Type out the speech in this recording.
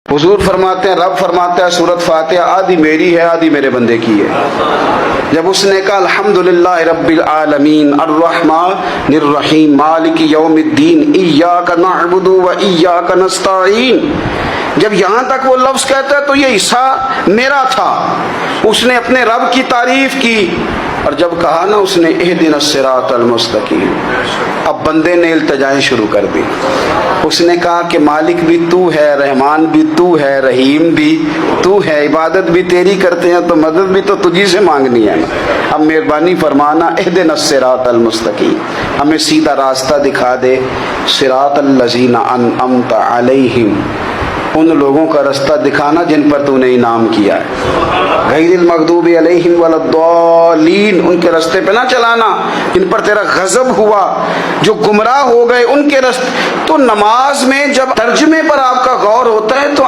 حضور فرماتے ہیں، رب فرماتا ہے سورۃ فاتحہ آدھی میری ہے آدھی میرے بندے کی ہے۔ جب اس نے کہا الحمدللہ رب العالمین الرحمن الرحیم مالک یوم الدین ایاک نعبد و ایاک نستعین، جب یہاں تک وہ لفظ کہتا ہے تو یہ حصہ میرا تھا۔ اس نے اپنے رب کی تعریف کی، اور جب کہا نا اس نے اہدنا الصراط المستقیم، اب بندے نے التجائیں شروع کر دی۔ اس نے کہا کہ مالک بھی تو ہے، رحمان بھی تو ہے، رحیم بھی تو ہے، عبادت بھی تیری کرتے ہیں تو مدد بھی تو تجھی سے مانگنی ہے نا، اب مہربانی فرمانا اہدنا الصراط المستقیم، ہمیں سیدھا راستہ دکھا دے، صراط الذین انعمت علیہم، ان لوگوں کا راستہ دکھانا جن پر تو نے انعام کیا ہے، غیر المغضوب علیہم ولا الضالین، ان کے راستے پہ نہ چلانا جن پر تیرا غضب ہوا، جو گمراہ ہو گئے ان کے راستے۔ تو نماز میں جب ترجمے پر آپ کا غور ہوتا ہے تو